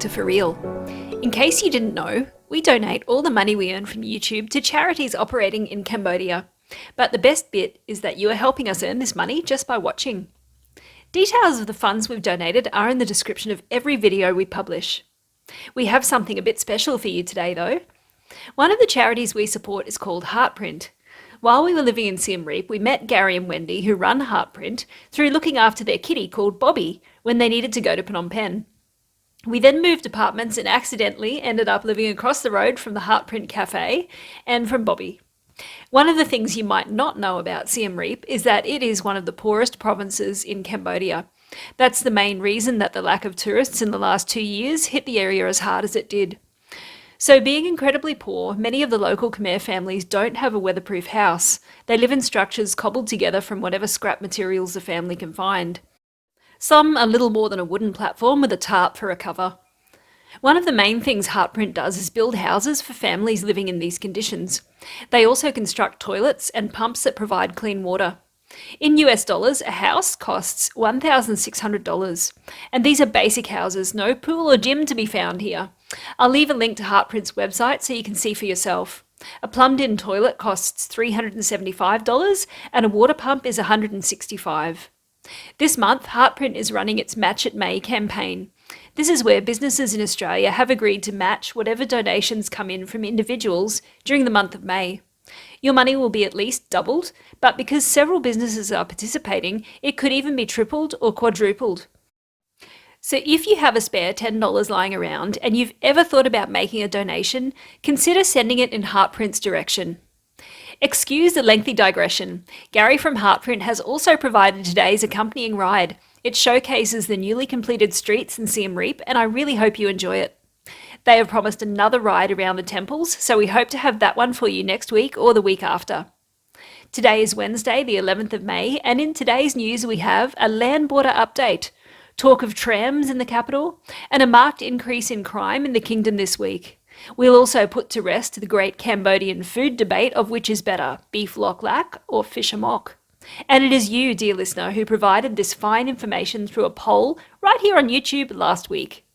to For Real. In case you didn't know, we donate all the money we earn from YouTube to charities operating in Cambodia. But the best bit is that you are helping us earn this money just by watching. Details of the funds we've donated are in the description of every video we publish. We have something a bit special for you today though. One of the charities we support is called Heartprint. While we were living in Siem Reap, we met Gary and Wendy, who run Heartprint, through looking after their kitty called Bobbi when they needed to go to Phnom Penh. We then moved apartments and accidentally ended up living across the road from the Heartprint cafe and from Bobbi. One of the things you might not know about Siem Reap is that it is one of the poorest provinces in Cambodia. That's the main reason that the lack of tourists in the last 2 years hit the area as hard as it did. So being incredibly poor, many of the local Khmer families don't have a weatherproof house. They live in structures cobbled together from whatever scrap materials the family can find. Some are little more than a wooden platform with a tarp for a cover. One of the main things Heartprint does is build houses for families living in these conditions. They also construct toilets and pumps that provide clean water. In US dollars, a house costs $1,600. And these are basic houses, no pool or gym to be found here. I'll leave a link to Heartprint's website so you can see for yourself. A plumbed-in toilet costs $375 and a water pump is $165. This month, Heartprint is running its Match It May campaign. This is where businesses in Australia have agreed to match whatever donations come in from individuals during the month of May. Your money will be at least doubled, but because several businesses are participating, it could even be tripled or quadrupled. So if you have a spare $10 lying around and you've ever thought about making a donation, consider sending it in Heartprint's direction. Excuse the lengthy digression. Gary from Heartprint has also provided today's accompanying ride. It showcases the newly completed streets in Siem Reap, and I really hope you enjoy it. They have promised another ride around the temples, so we hope to have that one for you next week or the week after. Today is Wednesday, the 11th of May, and in today's news we have a land border update, talk of trams in the capital, and a marked increase in crime in the kingdom this week. We'll also put to rest the great Cambodian food debate of which is better, beef lok lak or fish amok. And it is you, dear listener, who provided this fine information through a poll right here on YouTube last week.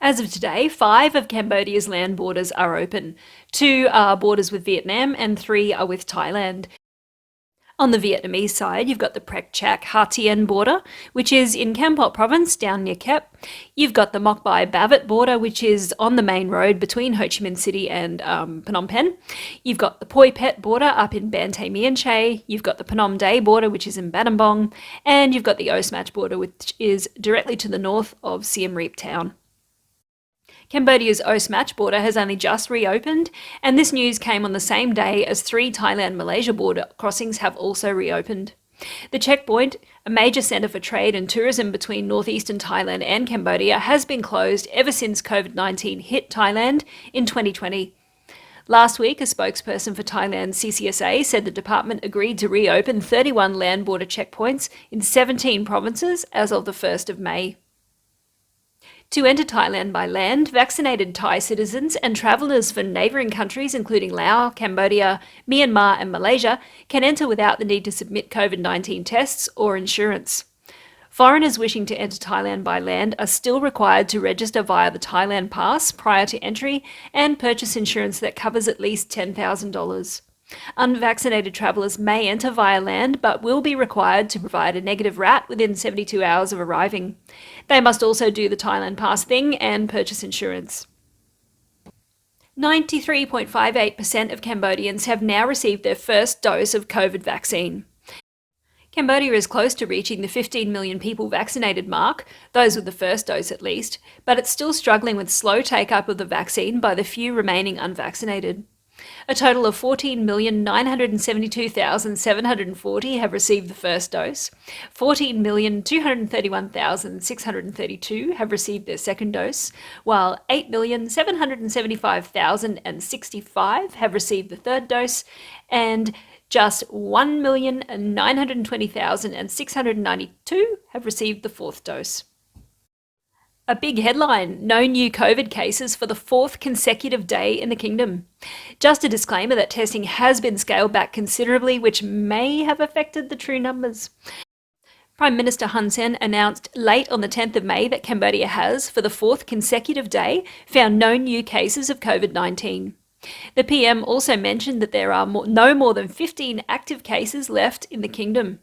As of today, 5 of Cambodia's land borders are open. 2 are borders with Vietnam and 3 are with Thailand. On the Vietnamese side, you've got the Prek Chak Ha Tien border, which is in Kampot province down near Kep. You've got the Mok Bai Bavat border, which is on the main road between Ho Chi Minh City and Phnom Penh. You've got the Poi Pet border up in Bantay Mien Chey. You've got the Phnom Day border, which is in Battambong. And you've got the Osmatch border, which is directly to the north of Siem Reap town. Cambodia's Osmatch border has only just reopened, and this news came on the same day as 3 Thailand-Malaysia border crossings have also reopened. The checkpoint, a major centre for trade and tourism between northeastern Thailand and Cambodia, has been closed ever since COVID-19 hit Thailand in 2020. Last week, a spokesperson for Thailand's CCSA said the department agreed to reopen 31 land border checkpoints in 17 provinces as of the 1st of May. To enter Thailand by land, vaccinated Thai citizens and travellers from neighbouring countries including Laos, Cambodia, Myanmar and Malaysia can enter without the need to submit COVID-19 tests or insurance. Foreigners wishing to enter Thailand by land are still required to register via the Thailand Pass prior to entry and purchase insurance that covers at least $10,000. Unvaccinated travellers may enter via land but will be required to provide a negative RAT within 72 hours of arriving. They must also do the Thailand Pass thing and purchase insurance. 93.58% of Cambodians have now received their first dose of COVID vaccine. Cambodia is close to reaching the 15 million people vaccinated mark, those with the first dose at least, but it's still struggling with slow take-up of the vaccine by the few remaining unvaccinated. A total of 14,972,740 have received the first dose, 14,231,632 have received their second dose, while 8,775,065 have received the third dose, and just 1,920,692 have received the fourth dose. A big headline, no new COVID cases for the 4th consecutive day in the kingdom. Just a disclaimer that testing has been scaled back considerably, which may have affected the true numbers. Prime Minister Hun Sen announced late on the 10th of May that Cambodia has, for the fourth consecutive day, found no new cases of COVID-19. The PM also mentioned that there are no more than 15 active cases left in the kingdom.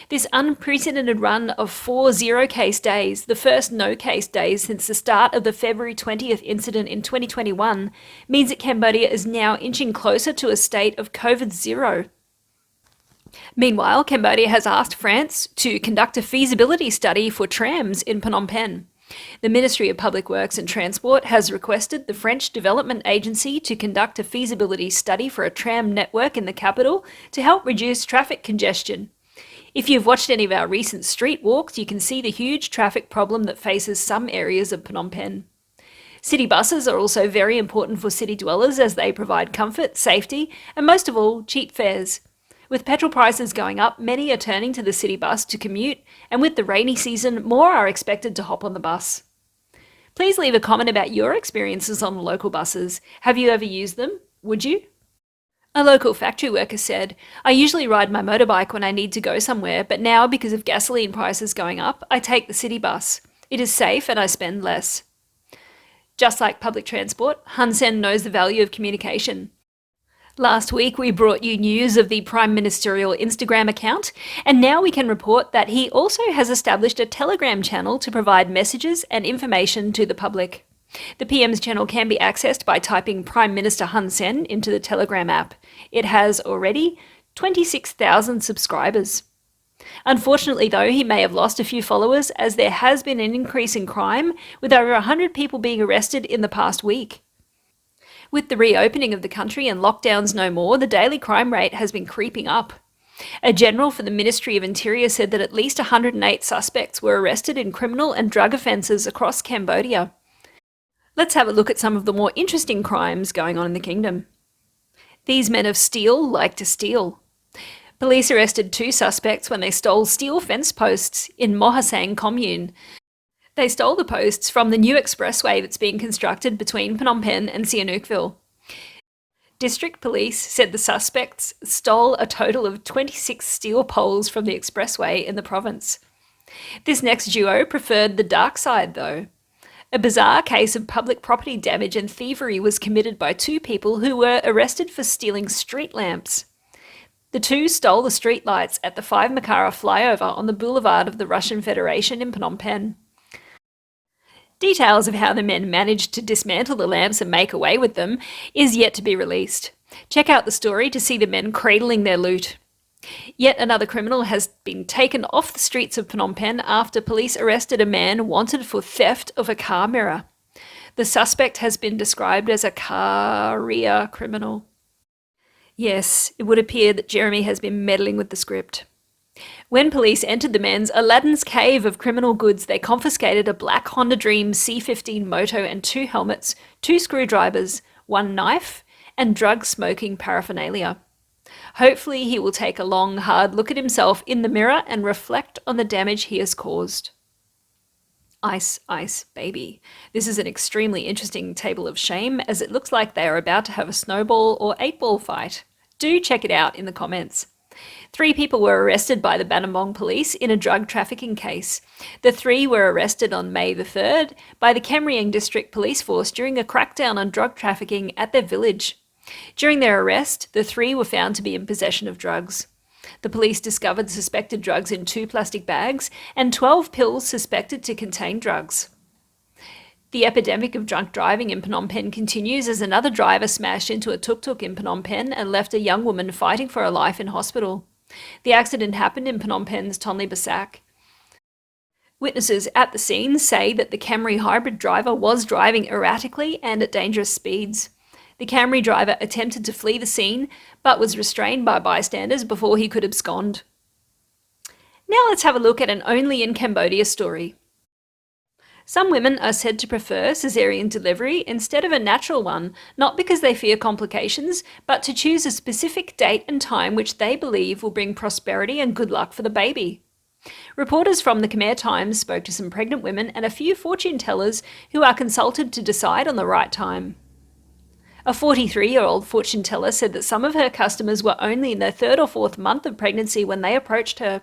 This unprecedented run of 4 zero-case days, the first no-case days since the start of the February 20th incident in 2021, means that Cambodia is now inching closer to a state of COVID zero. Meanwhile, Cambodia has asked France to conduct a feasibility study for trams in Phnom Penh. The Ministry of Public Works and Transport has requested the French Development Agency to conduct a feasibility study for a tram network in the capital to help reduce traffic congestion. If you've watched any of our recent street walks, you can see the huge traffic problem that faces some areas of Phnom Penh. City buses are also very important for city dwellers as they provide comfort, safety, and most of all, cheap fares. With petrol prices going up, many are turning to the city bus to commute, and with the rainy season, more are expected to hop on the bus. Please leave a comment about your experiences on the local buses. Have you ever used them? Would you? A local factory worker said, "I usually ride my motorbike when I need to go somewhere, but now because of gasoline prices going up, I take the city bus. It is safe and I spend less." Just like public transport, Hun Sen knows the value of communication. Last week we brought you news of the Prime Ministerial Instagram account, and now we can report that he also has established a Telegram channel to provide messages and information to the public. The PM's channel can be accessed by typing Prime Minister Hun Sen into the Telegram app. It has already 26,000 subscribers. Unfortunately though, he may have lost a few followers as there has been an increase in crime, with over 100 people being arrested in the past week. With the reopening of the country and lockdowns no more, the daily crime rate has been creeping up. A general for the Ministry of Interior said that at least 108 suspects were arrested in criminal and drug offences across Cambodia. Let's have a look at some of the more interesting crimes going on in the kingdom. These men of steel like to steal. Police arrested 2 suspects when they stole steel fence posts in Mohasang commune. They stole the posts from the new expressway that's being constructed between Phnom Penh and Sihanoukville. District Police said the suspects stole a total of 26 steel poles from the expressway in the province. This next duo preferred the dark side though. A bizarre case of public property damage and thievery was committed by 2 people who were arrested for stealing street lamps. The 2 stole the street lights at the 5 Makara flyover on the boulevard of the Russian Federation in Phnom Penh. Details of how the men managed to dismantle the lamps and make away with them is yet to be released. Check out the story to see the men cradling their loot. Yet another criminal has been taken off the streets of Phnom Penh after police arrested a man wanted for theft of a car mirror. The suspect has been described as a career criminal. Yes, it would appear that Jeremy has been meddling with the script. When police entered the men's Aladdin's cave of criminal goods, they confiscated a black Honda Dream C15 moto and 2 helmets, 2 screwdrivers, 1 knife, and drug-smoking paraphernalia. Hopefully he will take a long, hard look at himself in the mirror and reflect on the damage he has caused. Ice, ice, baby. This is an extremely interesting table of shame as it looks like they are about to have a snowball or 8-ball fight. Do check it out in the comments. 3 people were arrested by the Banambong police in a drug trafficking case. The 3 were arrested on May the 3rd by the Khmer District Police Force during a crackdown on drug trafficking at their village. During their arrest, the 3 were found to be in possession of drugs. The police discovered suspected drugs in 2 plastic bags and 12 pills suspected to contain drugs. The epidemic of drunk driving in Phnom Penh continues as another driver smashed into a tuk-tuk in Phnom Penh and left a young woman fighting for her life in hospital. The accident happened in Phnom Penh's Tonle Basak. Witnesses at the scene say that the Camry hybrid driver was driving erratically and at dangerous speeds. The Camry driver attempted to flee the scene but was restrained by bystanders before he could abscond. Now let's have a look at an only in Cambodia story. Some women are said to prefer caesarean delivery instead of a natural one, not because they fear complications, but to choose a specific date and time which they believe will bring prosperity and good luck for the baby. Reporters from the Khmer Times spoke to some pregnant women and a few fortune tellers who are consulted to decide on the right time. A 43-year-old fortune teller said that some of her customers were only in their 3rd or 4th month of pregnancy when they approached her.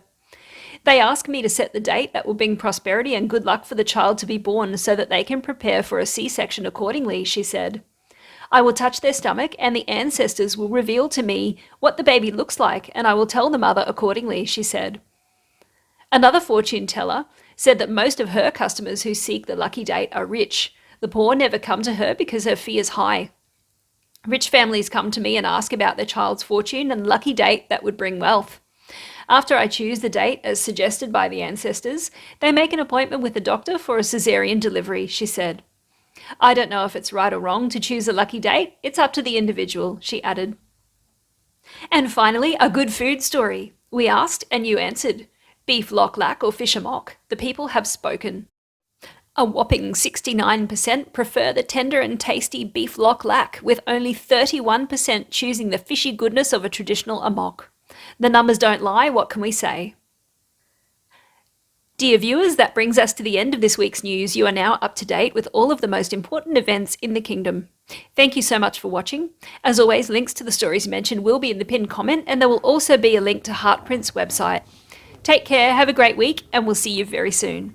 They ask me to set the date that will bring prosperity and good luck for the child to be born so that they can prepare for a C-section accordingly, she said. I will touch their stomach and the ancestors will reveal to me what the baby looks like and I will tell the mother accordingly, she said. Another fortune teller said that most of her customers who seek the lucky date are rich. The poor never come to her because her fee is high. Rich families come to me and ask about their child's fortune and lucky date that would bring wealth. After I choose the date as suggested by the ancestors, they make an appointment with the doctor for a cesarean delivery, she said. I don't know if it's right or wrong to choose a lucky date. It's up to the individual, she added. And finally, a good food story. We asked and you answered. Beef loch lac or fish amok. The people have spoken. A whopping 69% prefer the tender and tasty beef loch lac, with only 31% choosing the fishy goodness of a traditional amok. The numbers don't lie, what can we say? Dear viewers, that brings us to the end of this week's news. You are now up to date with all of the most important events in the kingdom. Thank you so much for watching. As always, links to the stories mentioned will be in the pinned comment, and there will also be a link to Heartprint's website. Take care, have a great week, and we'll see you very soon.